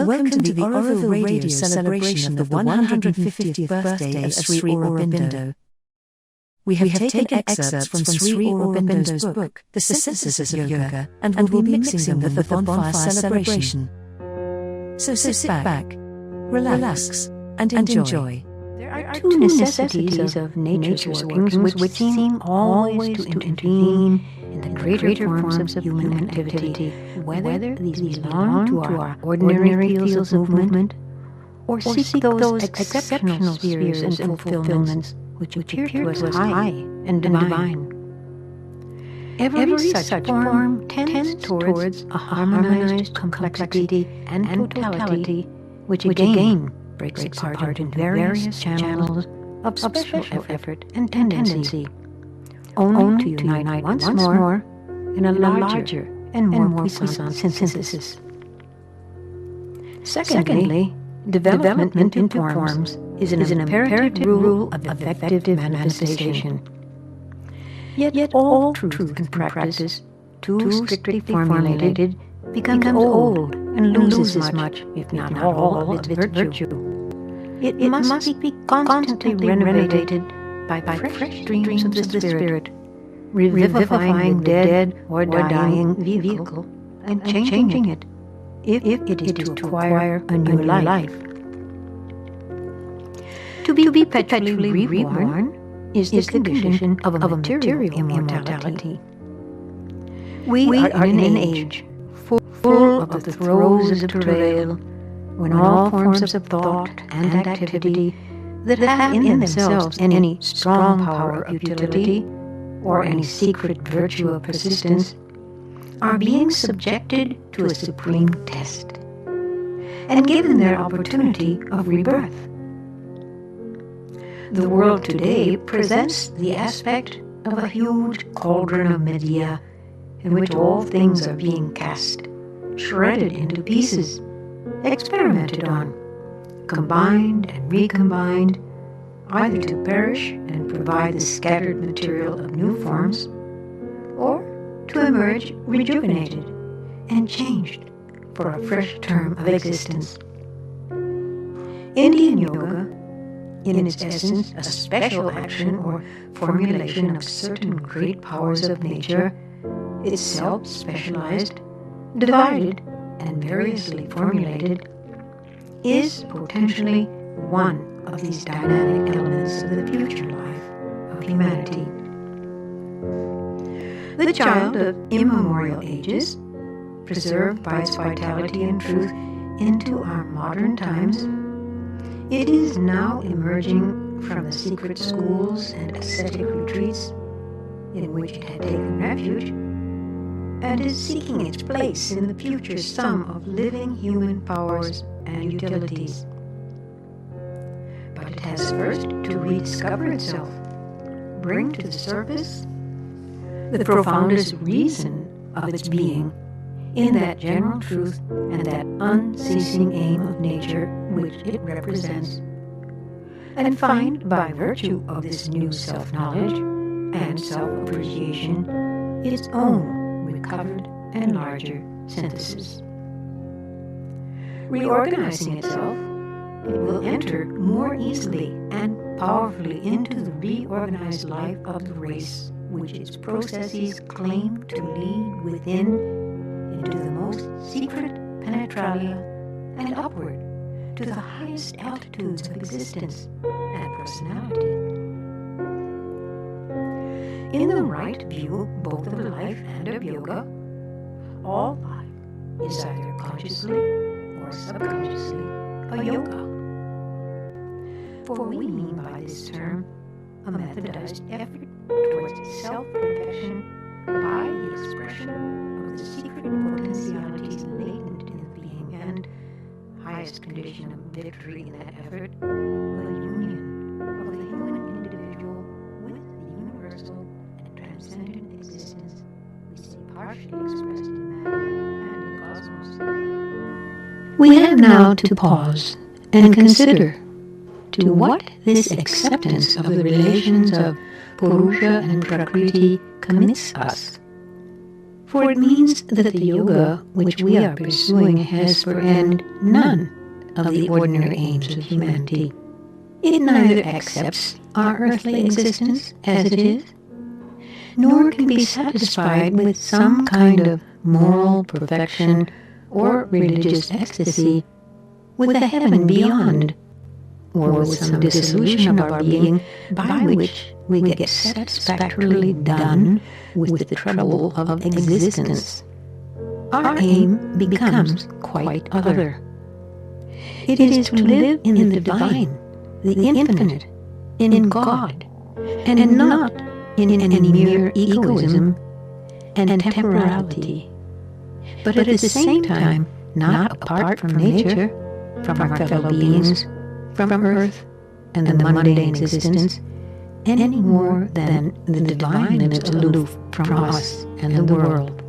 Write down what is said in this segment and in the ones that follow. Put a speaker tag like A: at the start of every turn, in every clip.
A: Welcome to the Auroville Radio celebration of the 150th birthday of Sri Aurobindo. We have taken excerpts from Sri Aurobindo's book, The Synthesis of Yoga, and will be mixing them with the bonfire celebration. So sit back, relax, and enjoy.
B: There are two necessities of nature's workings which seem always to intervene in the greater forms of human activity, whether these belong to our ordinary fields of movement, or seek those exceptional spheres and fulfillments which appear to us high and divine. Every such form tends towards a harmonized complexity and totality, which again breaks apart into various channels of special effort and tendency, only to unite once more in a larger and more puissant synthesis. Secondly, development into forms is an imperative rule of effective manifestation. Yet all truth and practice, too strictly formulated, becomes old and loses much, if not all, of its virtue. It must be constantly renovated by fresh streams of the Spirit, revivifying the dead or dying vehicle, and changing it, if it is to acquire a new life. To be perpetually reborn is the condition of a material immortality. We are in an age full of the throes of travail, when all forms of thought and activity that have in themselves any strong power of utility or any secret virtue of persistence are being subjected to a supreme test and given their opportunity of rebirth. The world today presents the aspect of a huge cauldron of Medea in which all things are being cast, shredded into pieces, experimented on, combined and recombined, either to perish and provide the scattered material of new forms, or to emerge rejuvenated and changed for a fresh term of existence. Indian yoga, in its essence a special action or formulation of certain great powers of nature, itself specialized, divided, and variously formulated, is potentially one of these dynamic elements of the future life of humanity. The child of immemorial ages, preserved by its vitality and truth into our modern times, it is now emerging from the secret schools and ascetic retreats in which it had taken refuge, and is seeking its place in the future sum of living human powers and utilities. But it has first to rediscover itself, bring to the surface the profoundest reason of its being in that general truth and that unceasing aim of nature which it represents, and find by virtue of this new self-knowledge and self-appreciation its own recovered and larger synthesis. Reorganizing itself, it will enter more easily and powerfully into the reorganized life of the race which its processes claim to lead within into the most secret penetralia and upward to the highest altitudes of existence and personality. In the right view both of life and of yoga, all life is either consciously or subconsciously a yoga. For we mean by this term a methodized effort towards self-perfection by the expression of the secret potentialities latent in the being and, highest condition of victory in that effort, a union of the human individual with the universal and transcendent existence we see partially expressed in man and in the cosmos. We have now to pause and consider to what this acceptance of the relations of Purusha and Prakriti commits us. For it means that the yoga which we are pursuing has for end none of the ordinary aims of humanity. It neither accepts our earthly existence as it is, nor can be satisfied with some kind of moral perfection or religious ecstasy, with a heaven beyond, or with some dissolution of our being by which we get satisfactorily done with the trouble of existence. Our aim becomes quite other. It is to live in the divine, the infinite, in God, and not in any mere egoism and temporality, but at the same time not apart from nature, from our fellow beings, from earth and the mundane existence, any more than the divine lives aloof from us and the world.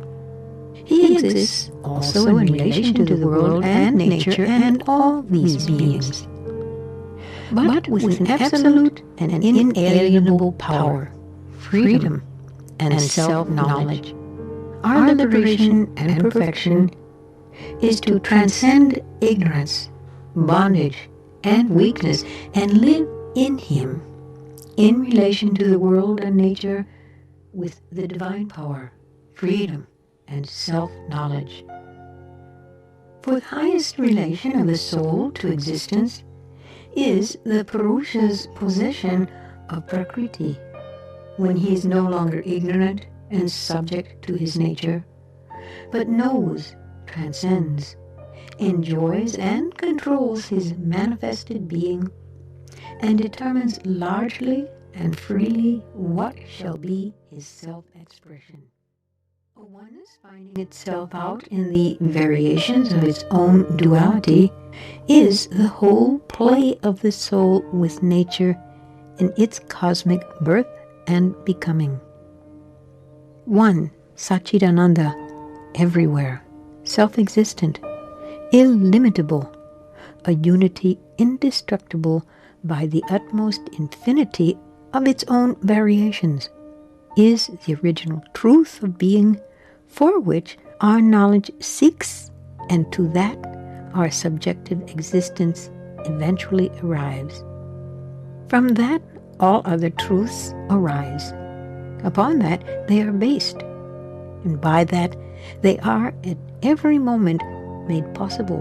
B: He exists also in relation to the world and nature and all these beings, but with an absolute and an inalienable power, freedom, and self-knowledge. Our liberation and perfection is to transcend ignorance, bondage, and weakness, and live in Him, in relation to the world and nature, with the divine power, freedom, and self-knowledge. For the highest relation of the soul to existence is the Purusha's possession of Prakriti, when he is no longer ignorant and subject to his nature, but knows, transcends, enjoys and controls his manifested being, and determines largely and freely what shall be his self-expression. A oneness finding itself out in the variations of its own duality is the whole play of the soul with nature in its cosmic birth and becoming. One, Satchidananda, everywhere, self-existent, illimitable, a unity indestructible by the utmost infinity of its own variations, is the original truth of being, for which our knowledge seeks, and to that our subjective existence eventually arrives. From that all other truths arise. Upon that they are based, and by that they are at every moment made possible,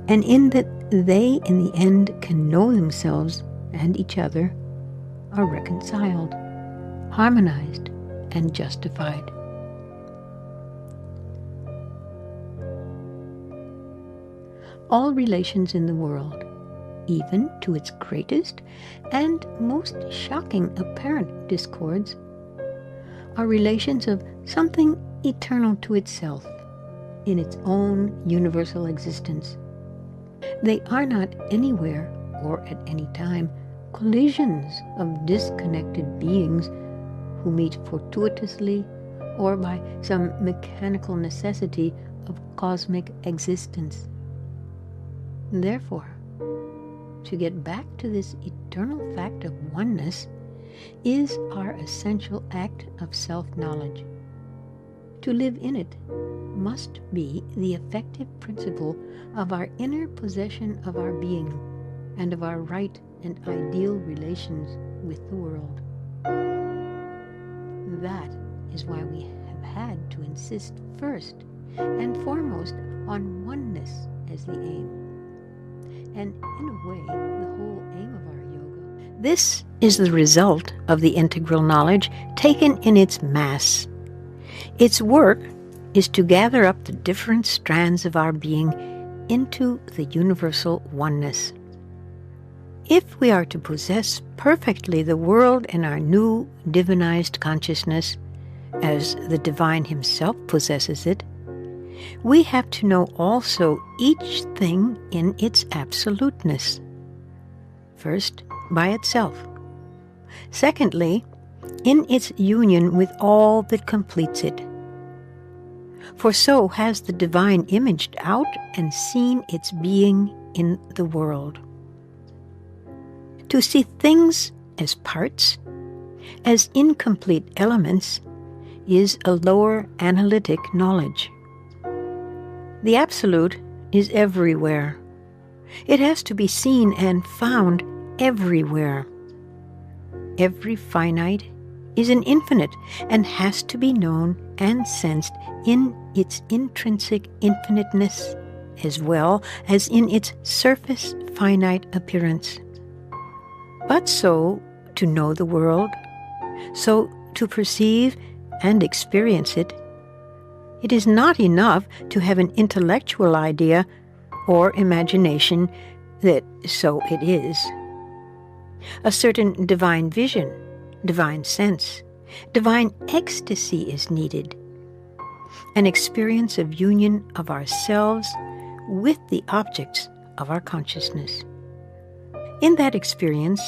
B: and in that they in the end can know themselves and each other, are reconciled, harmonized, and justified. All relations in the world, even to its greatest and most shocking apparent discords, are relations of something eternal to itself, in its own universal existence. They are not anywhere, or at any time, collisions of disconnected beings who meet fortuitously or by some mechanical necessity of cosmic existence. Therefore, to get back to this eternal fact of oneness is our essential act of self-knowledge. To live in it must be the effective principle of our inner possession of our being and of our right and ideal relations with the world. That is why we have had to insist first and foremost on oneness as the aim, and in a way the whole aim of our yoga. This is the result of the integral knowledge taken in its mass. Its work is to gather up the different strands of our being into the universal oneness. If we are to possess perfectly the world in our new divinized consciousness, as the divine himself possesses it, we have to know also each thing in its absoluteness. First, by itself. Secondly, in its union with all that completes it. For so has the divine imaged out and seen its being in the world. To see things as parts, as incomplete elements, is a lower analytic knowledge. The Absolute is everywhere. It has to be seen and found everywhere. Every finite is an infinite and has to be known and sensed in its intrinsic infiniteness as well as in its surface finite appearance. But so to know the world, so to perceive and experience it, it is not enough to have an intellectual idea or imagination that so it is. A certain divine vision, divine sense, divine ecstasy is needed. An experience of union of ourselves with the objects of our consciousness. In that experience,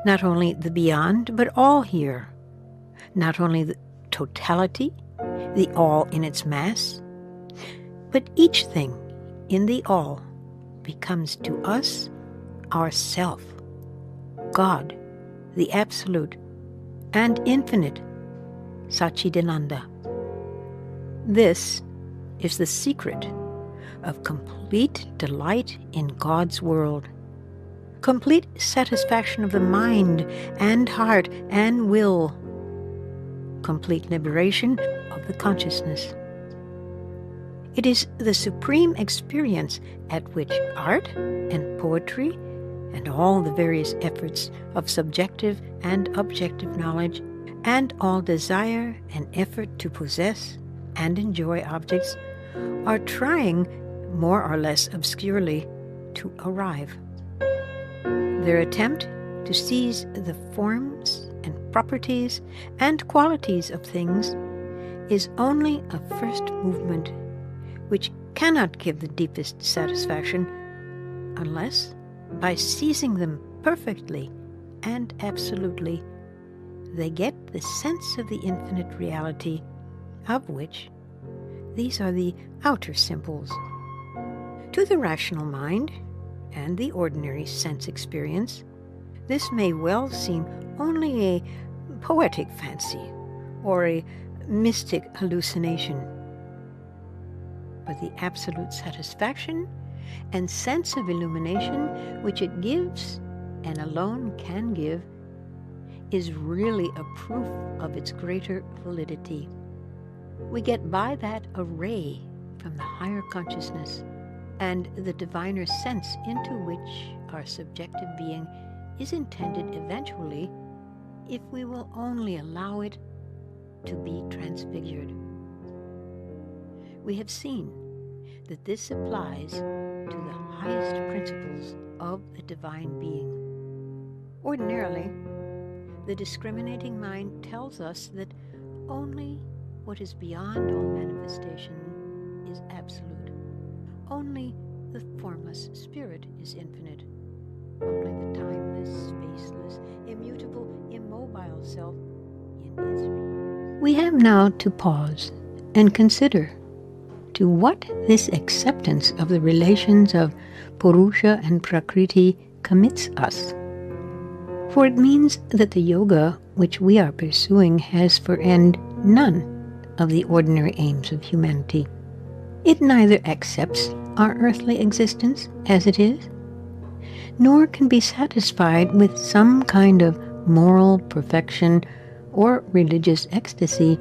B: not only the beyond, but all here, not only the totality, the all in its mass, but each thing in the all becomes to us ourself, God, the Absolute and Infinite, Satchidananda. This is the secret of complete delight in God's world, complete satisfaction of the mind and heart and will, complete liberation of the consciousness. It is the supreme experience at which art and poetry and all the various efforts of subjective and objective knowledge and all desire and effort to possess and enjoy objects are trying, more or less obscurely, to arrive. Their attempt to seize the forms and properties and qualities of things is only a first movement which cannot give the deepest satisfaction unless, by seizing them perfectly and absolutely, they get the sense of the infinite reality, of which these are the outer symbols. To the rational mind and the ordinary sense experience, this may well seem only a poetic fancy or a mystic hallucination. But the absolute satisfaction and sense of illumination which it gives, and alone can give, is really a proof of its greater validity. We get by that a ray from the higher consciousness and the diviner sense into which our subjective being is intended eventually, if we will only allow it to be transfigured. We have seen that this applies to the highest principles of the divine being. Ordinarily, the discriminating mind tells us that only what is beyond all manifestation is absolute. Only the formless spirit is infinite. Only the timeless, spaceless, immutable, immobile self in its. We have now to pause and consider to what this acceptance of the relations of Purusha and Prakriti commits us. For it means that the yoga which we are pursuing has for end none of the ordinary aims of humanity. It neither accepts our earthly existence as it is, nor can be satisfied with some kind of moral perfection or religious ecstasy,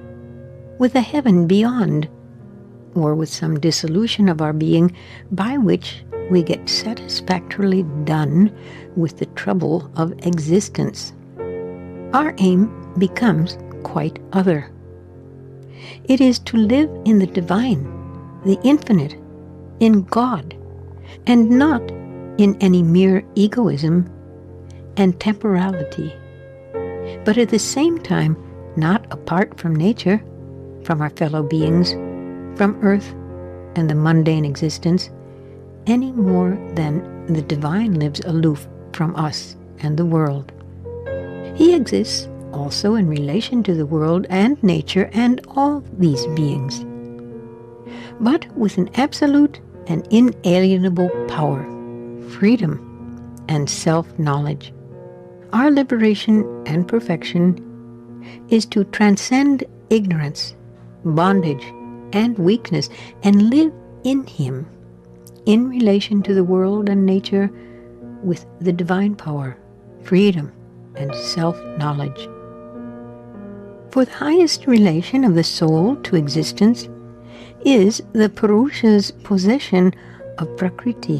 B: with a heaven beyond, or with some dissolution of our being by which we get satisfactorily done with the trouble of existence. Our aim becomes quite other. It is to live in the divine, the infinite, in God, and not in any mere egoism and temporality, but at the same time not apart from nature, from our fellow beings, from earth and the mundane existence, any more than the divine lives aloof from us and the world. He exists also in relation to the world and nature and all these beings, but with an absolute and inalienable power, freedom, and self-knowledge. Our liberation and perfection
C: is to transcend ignorance, bondage, and weakness, and live in Him, in relation to the world and nature, with the divine power, freedom, and self-knowledge. For the highest relation of the soul to existence is the Purusha's possession of Prakriti,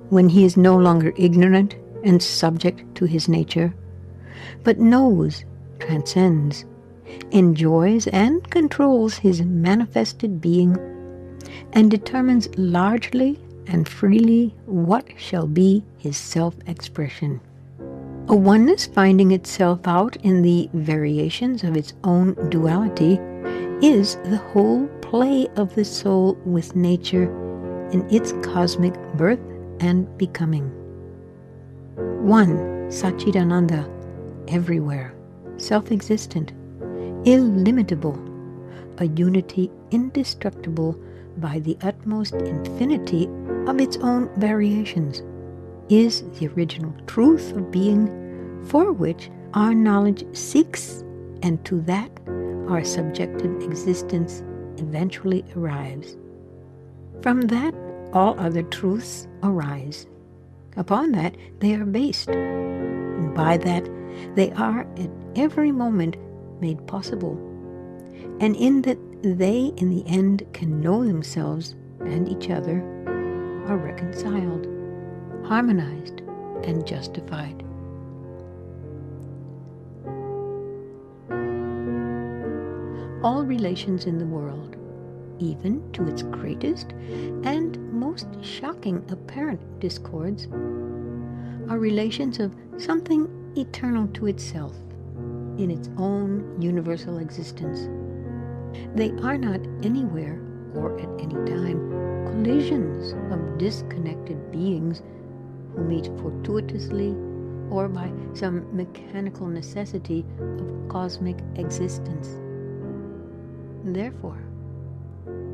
C: when he is no longer ignorant and subject to his nature, but knows, transcends, enjoys, and controls his manifested being, and determines largely and freely what shall be his self-expression. A oneness finding itself out in the variations of its own duality is the whole play of the soul with nature in its cosmic birth and becoming. One, Satchidananda, everywhere, self-existent, illimitable, a unity indestructible by the utmost infinity of its own variations, is the original truth of being, for which our knowledge seeks, and to that our subjective existence eventually arrives. From that all other truths arise. Upon that they are based, and by that they are at every moment made possible, and in that they in the end can know themselves and each other, are reconciled, harmonized, and justified. All relations in the world, even to its greatest and most shocking apparent discords, are relations of something eternal to itself, in its own universal existence. They are not anywhere or at any time collisions of disconnected beings who meet fortuitously or by some mechanical necessity of cosmic existence. Therefore,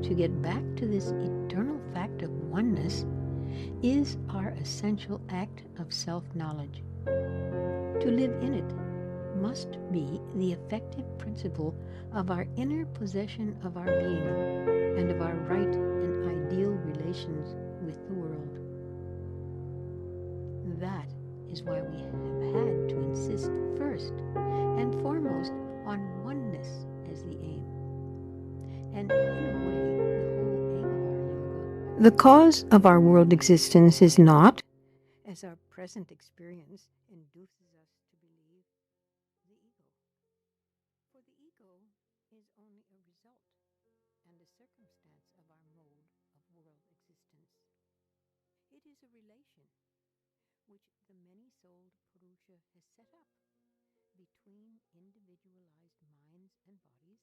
C: to get back to this eternal fact of oneness is our essential act of self-knowledge. To live in it must be the effective principle of our inner possession of our being and of our right and ideal relations with the world. That is why we have had to insist first and foremost on oneness as the aim. And in a way, the whole aim of our yoga. The cause of our world existence is not, as our present experience induces us to believe, the ego. For the ego is only a result and a circumstance of our mode of world existence. It is a relation which the many-souled Purusha has set up between individualized minds and bodies,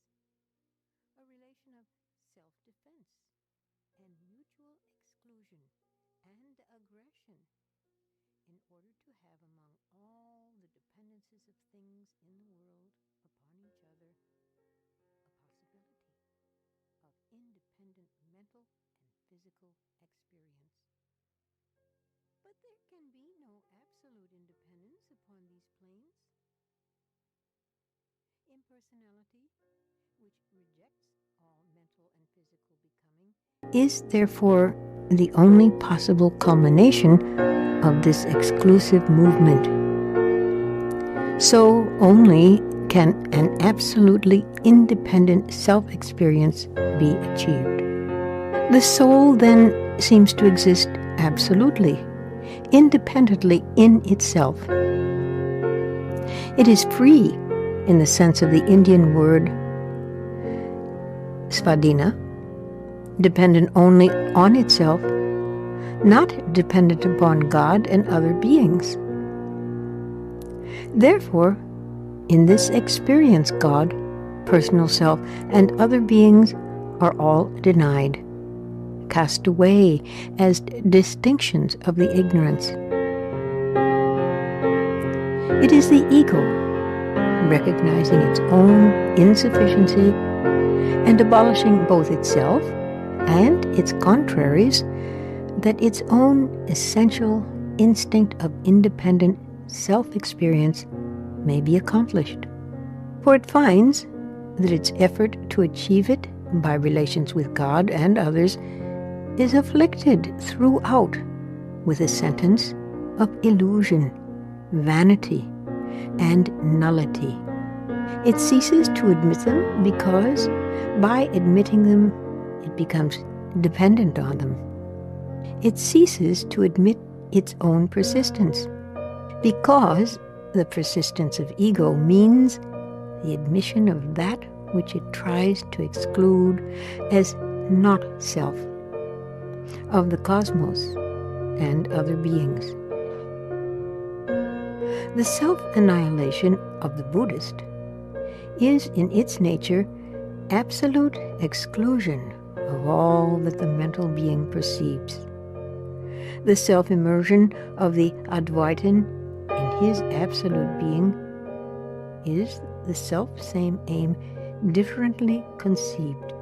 C: a relation of self-defense and mutual exclusion and aggression, in order to have among all the dependencies of things in the world upon each other a possibility of independent mental and physical experience. But there can be no absolute independence upon these planes. Impersonality, which rejects all mental and physical becoming, is therefore the only possible culmination of this exclusive movement. So only can an absolutely independent self-experience be achieved. The soul then seems to exist absolutely, independently in itself. It is free in the sense of the Indian word svadhina, dependent only on itself, not dependent upon God and other beings. Therefore, in this experience, God, personal self, and other beings are all denied, cast away as distinctions of the ignorance. It is the ego, recognizing its own insufficiency and abolishing both itself and its contraries, that its own essential instinct of independent self-experience may be accomplished. For it finds that its effort to achieve it by relations with God and others is afflicted throughout with a sentence of illusion, vanity, and nullity. It ceases to admit them because, by admitting them, it becomes dependent on them. It ceases to admit its own persistence because the persistence of ego means the admission of that which it tries to exclude as not self, of the cosmos and other beings. The self-annihilation of the Buddhist is in its nature absolute exclusion of all that the mental being perceives. The self-immersion of the Advaitin in his absolute being is the self-same aim differently conceived.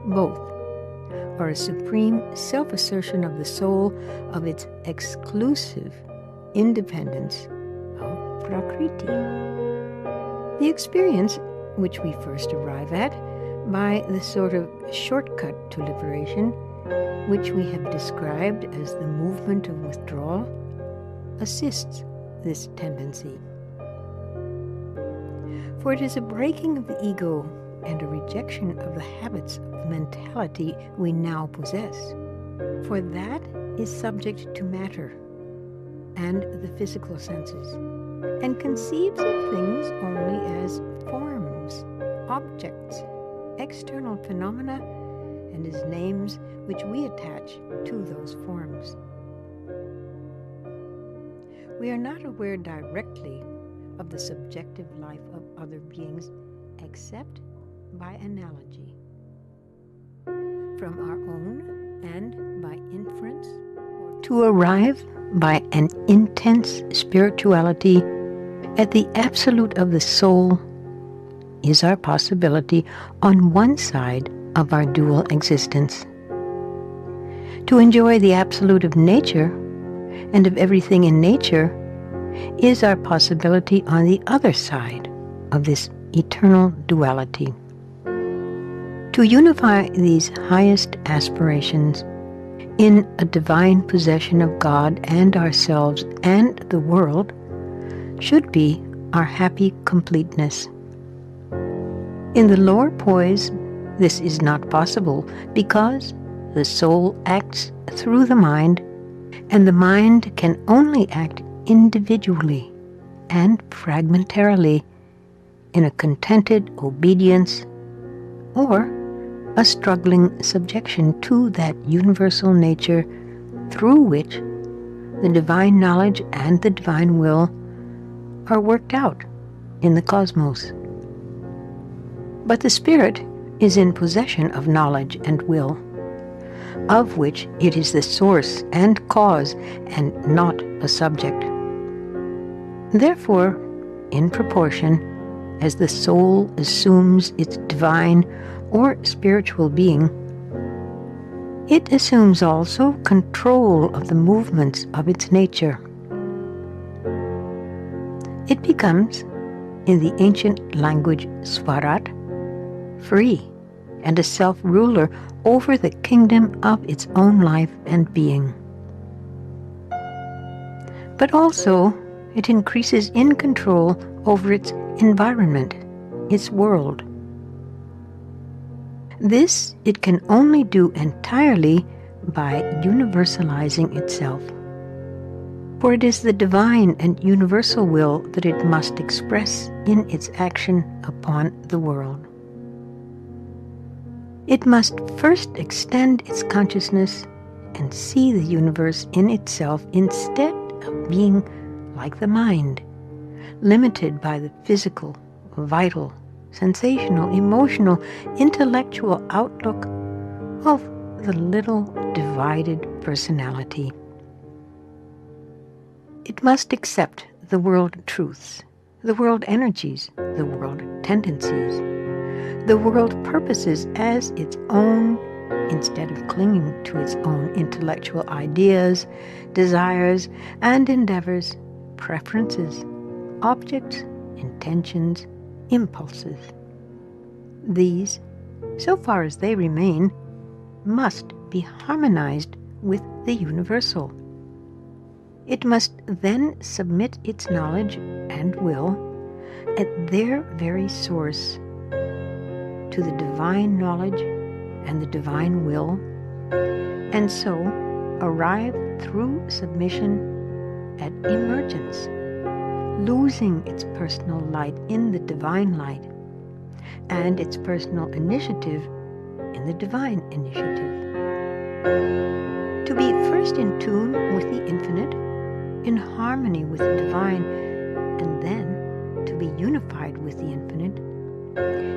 C: Both are a supreme self-assertion of the soul of its exclusive independence of Prakriti. The experience which we first arrive at by the sort of shortcut to liberation, which we have described as the movement of withdrawal, assists this tendency. For it is a breaking of the ego and a rejection of the habits of mentality we now possess. For that is subject to matter and the physical senses, and conceives of things only as forms, objects, external phenomena, and as names which we attach to those forms. We are not aware directly of the subjective life of other beings except by analogy. From our own and by inference, to arrive by an intense spirituality at the absolute of the soul is our possibility on one side of our dual existence. To enjoy the absolute of nature and of everything in nature is our possibility on the other side of this eternal duality. To unify these highest aspirations in a divine possession of God and ourselves and the world should be our happy completeness. In the lower poise, this is not possible because the soul acts through the mind, and the mind can only act individually and fragmentarily in a contented obedience or a struggling subjection to that universal nature through which the divine knowledge and the divine will are worked out in the cosmos. But the spirit is in possession of knowledge and will, of which it is the source and cause and not a subject. Therefore, in proportion as the soul assumes its divine or spiritual being, it assumes also control of the movements of its nature. It becomes, in the ancient language Swarat, free and a self-ruler over the kingdom of its own life and being. But also, it increases in control over its environment, its world. This it can only do entirely by universalizing itself. For it is the divine and universal will that it must express in its action upon the world. It must first extend its consciousness and see the universe in itself instead of being like the mind, limited by the physical, vital, sensational, emotional, intellectual outlook of the little divided personality. It must accept the world truths, the world energies, the world tendencies, the world purposes as its own, instead of clinging to its own intellectual ideas, desires, and endeavors, preferences, objects, intentions, impulses. These, so far as they remain, must be harmonized with the universal. It must then submit its knowledge and will at their very source to the divine knowledge and the divine will, and so arrive through submission at emergence, losing its personal light in the divine light and its personal initiative in the divine initiative. To be first in tune with the infinite, in harmony with the divine, and then to be unified with the infinite,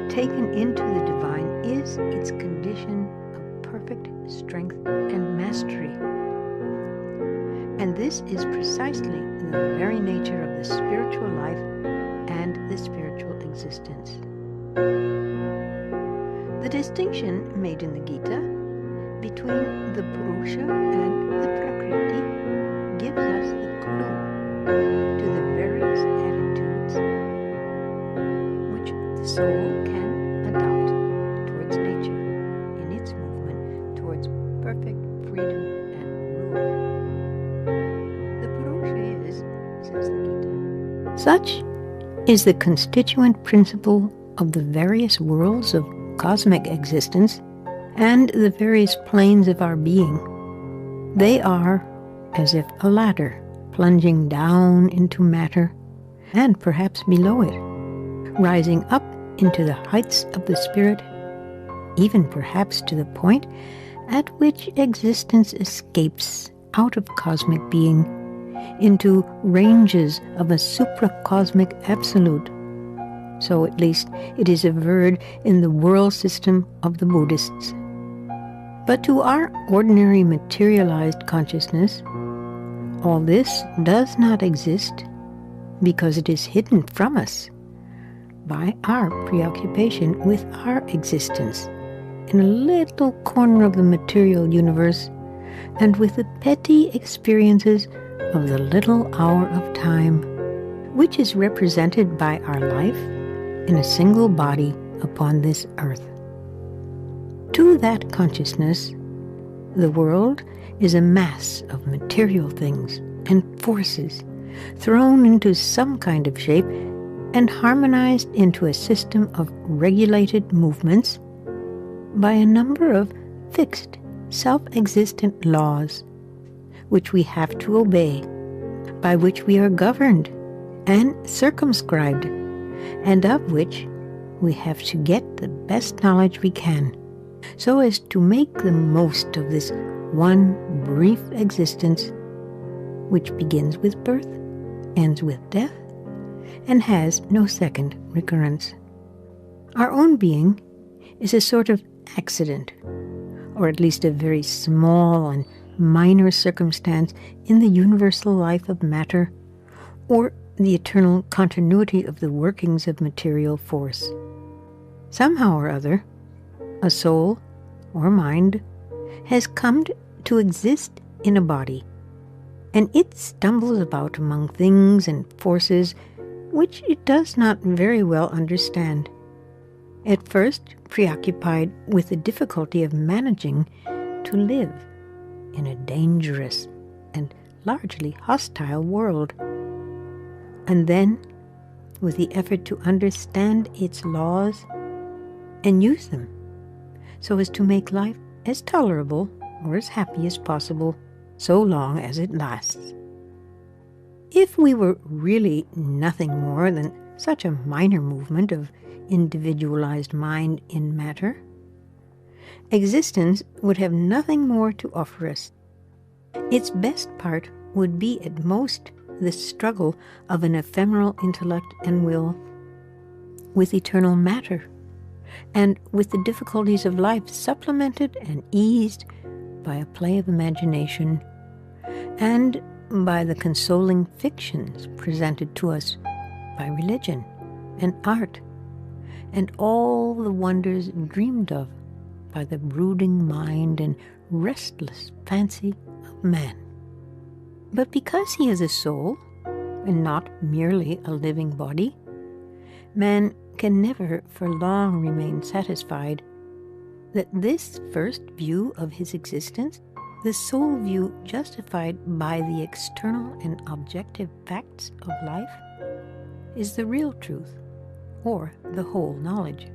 C: taken into the divine, is its condition of perfect strength and mastery. And this is precisely the very nature of the spiritual life and the spiritual existence. The distinction made in the Gita between the Purusha and the Prakriti gives us the clue to the various attitudes which the soul can adopt towards nature in its movement towards perfect freedom and rule. The Purusha is, says the Gita, such is the constituent principle of the various worlds of cosmic existence and the various planes of our being. They are as if a ladder plunging down into matter and perhaps below it, rising up into the heights of the spirit, even perhaps to the point at which existence escapes out of cosmic being into ranges of a supracosmic absolute. So at least it is averred in the world system of the Buddhists. But to our ordinary materialized consciousness, all this does not exist because it is hidden from us by our preoccupation with our existence in a little corner of the material universe and with the petty experiences of the little hour of time, which is represented by our life in a single body upon this earth. To that consciousness, the world is a mass of material things and forces thrown into some kind of shape and harmonized into a system of regulated movements by a number of fixed, self-existent laws which we have to obey, by which we are governed and circumscribed, and of which we have to get the best knowledge we can, so as to make the most of this one brief existence, which begins with birth, ends with death, and has no second recurrence. Our own being is a sort of accident, or at least a very small and minor circumstance in the universal life of matter, or the eternal continuity of the workings of material force. Somehow or other, a soul or mind has come to exist in a body, and it stumbles about among things and forces which it does not very well understand. At first preoccupied with the difficulty of managing to live in a dangerous and largely hostile world, and then with the effort to understand its laws and use them so as to make life as tolerable or as happy as possible so long as it lasts. If we were really nothing more than such a minor movement of individualized mind in matter, existence would have nothing more to offer us. Its best part would be at most the struggle of an ephemeral intellect and will with eternal matter, and with the difficulties of life supplemented and eased by a play of imagination, and by the consoling fictions presented to us by religion and art, and all the wonders dreamed of by the brooding mind and restless fancy of man. But because he is a soul, and not merely a living body, man can never for long remain satisfied that this first view of his existence, the sole view justified by the external and objective facts of life, is the real truth, or the whole knowledge.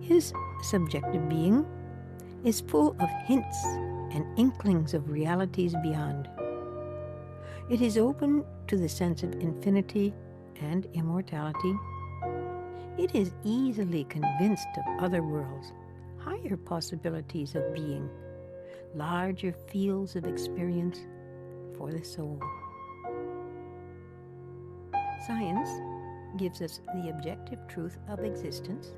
C: His subjective being is full of hints and inklings of realities beyond. It is open to the sense of infinity and immortality. It is easily convinced of other worlds, higher possibilities of being, larger fields of experience for the soul. Science gives us the objective truth of existence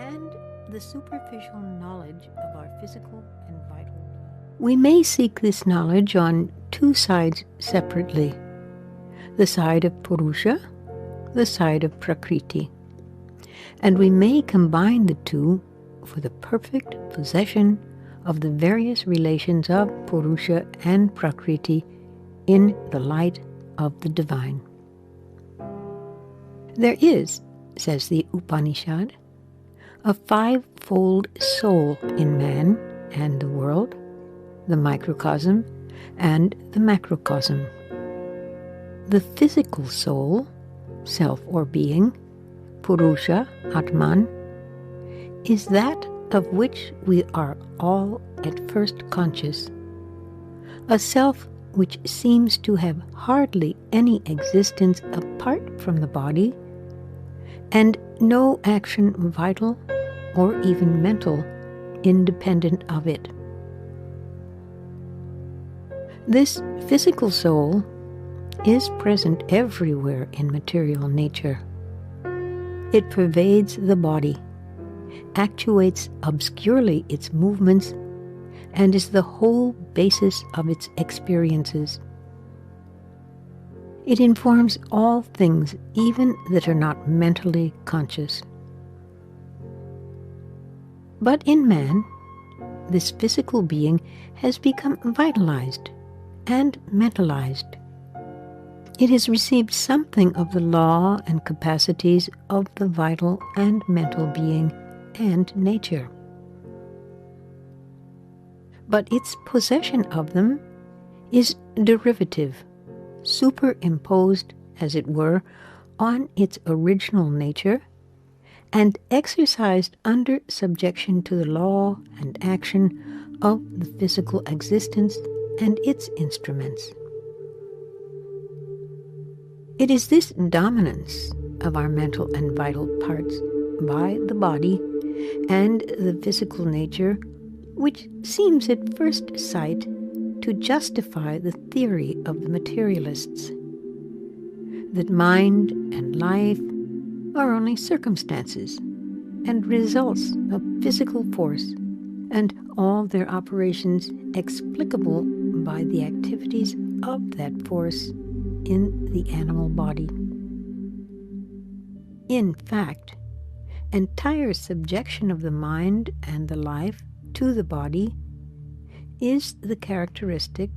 C: and the superficial knowledge of our physical and vital being. We may seek this knowledge on two sides separately: the side of Purusha, the side of Prakriti. And we may combine the two for the perfect possession of the various relations of Purusha and Prakriti in the light of the divine. There is, says the Upanishad, a five-fold soul in man and the world, the microcosm and the macrocosm. The physical soul, self or being, Purusha, Atman, is that of which we are all at first conscious, a self which seems to have hardly any existence apart from the body, and no action vital or even mental independent of it. This physical soul is present everywhere in material nature. It pervades the body, actuates obscurely its movements, and is the whole basis of its experiences. It informs all things, even that are not mentally conscious. But in man, this physical being has become vitalized and mentalized. It has received something of the law and capacities of the vital and mental being and nature. But its possession of them is derivative, superimposed, as it were, on its original nature, and exercised under subjection to the law and action of the physical existence and its instruments. It is this dominance of our mental and vital parts by the body and the physical nature which seems at first sight to justify the theory of the materialists, that mind and life are only circumstances and results of physical force, and all their operations explicable by the activities of that force in the animal body. In fact, entire subjection of the mind and the life to the body is the characteristic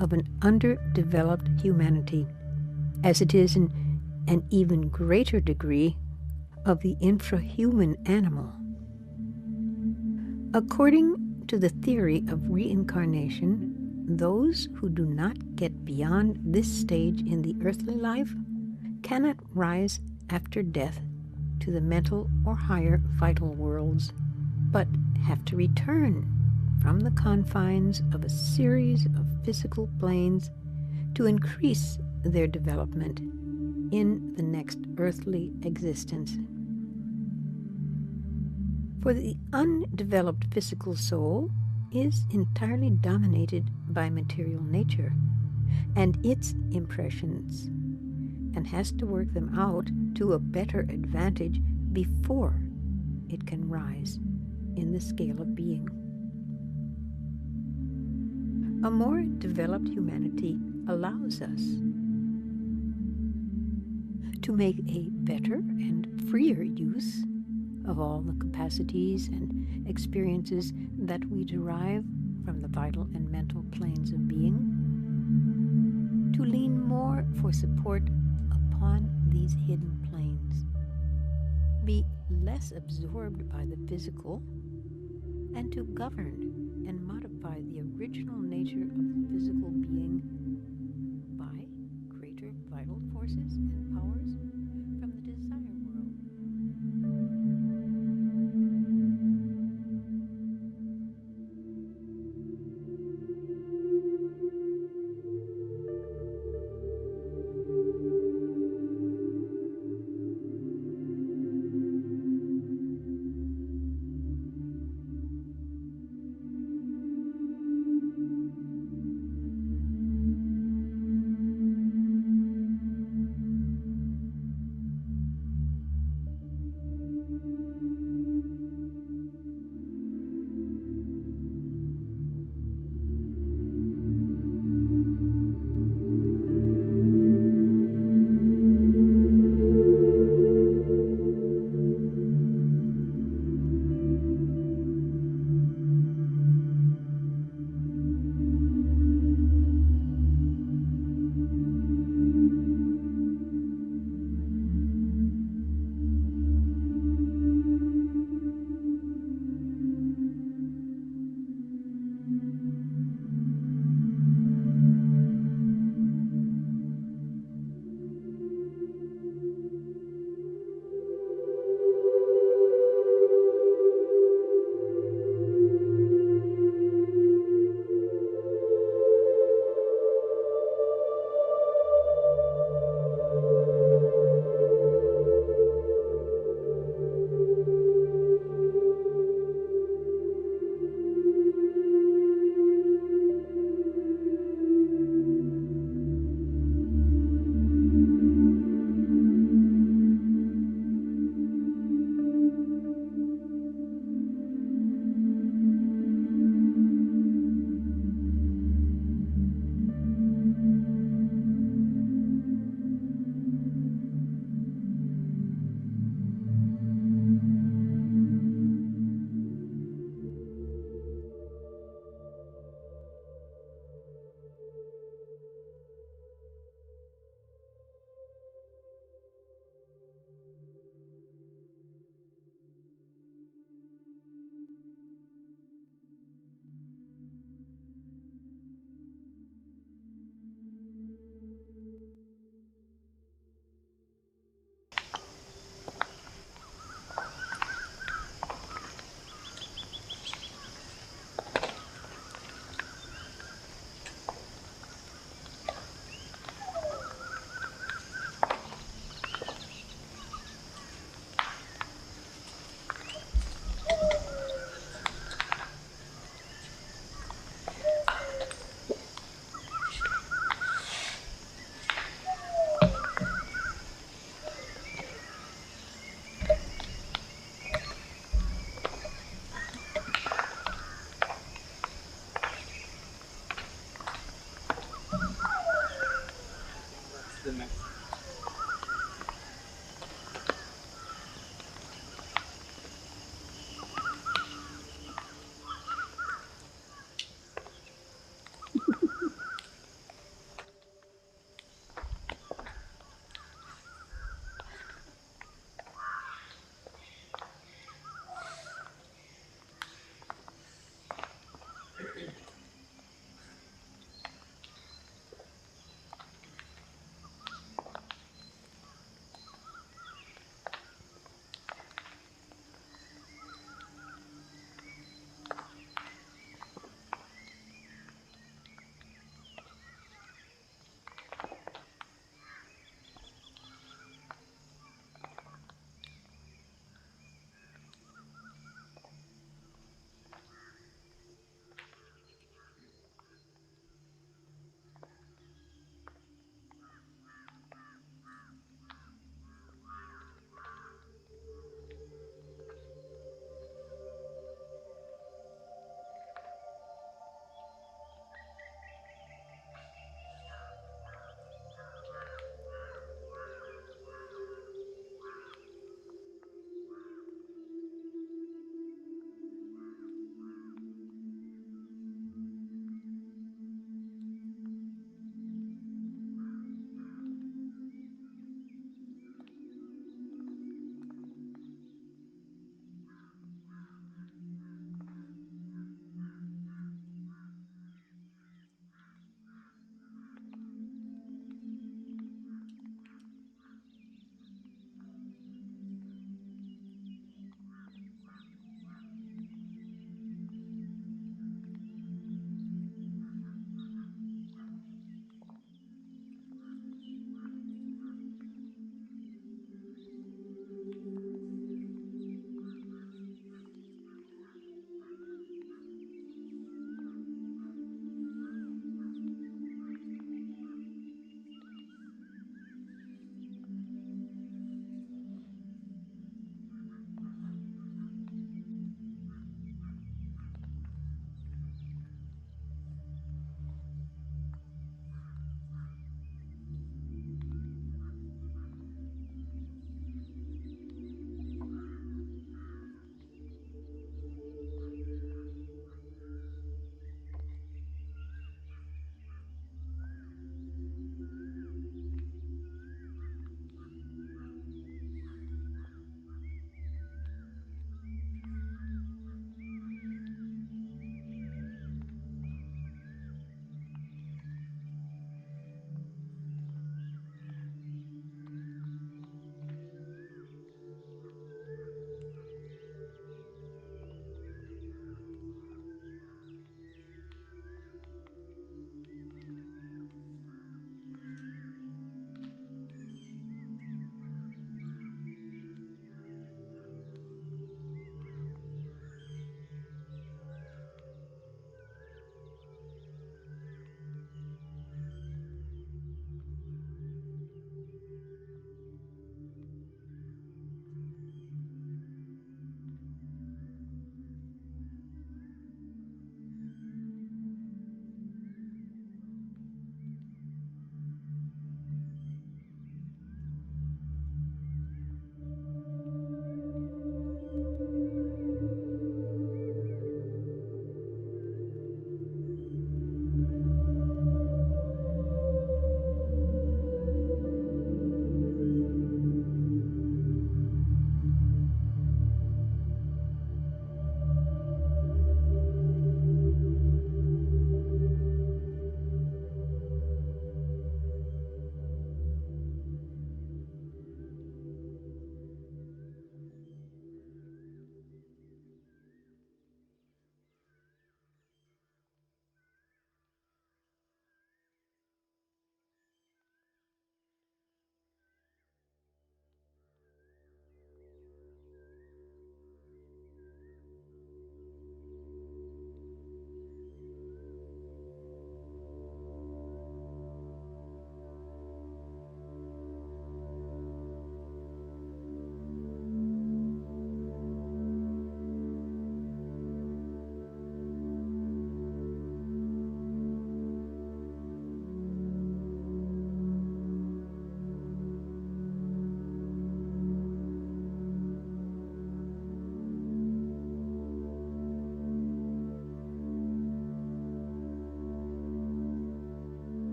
C: of an underdeveloped humanity, as it is in an even greater degree of the infrahuman animal. According to the theory of reincarnation, those who do not get beyond this stage in the earthly life cannot rise after death to the mental or higher vital worlds, but have to return from the confines of a series of physical planes to increase their development in the next earthly existence. For the undeveloped physical soul is entirely dominated by material nature and its impressions, and has to work them out to a better advantage before it can rise in the scale of being. A more developed humanity allows us to make a better and freer use of all the capacities and experiences that we derive from the vital and mental planes of being, to lean more for support upon these hidden planes. be less absorbed by the physical, and to govern and modify the original nature of the physical being by greater vital forces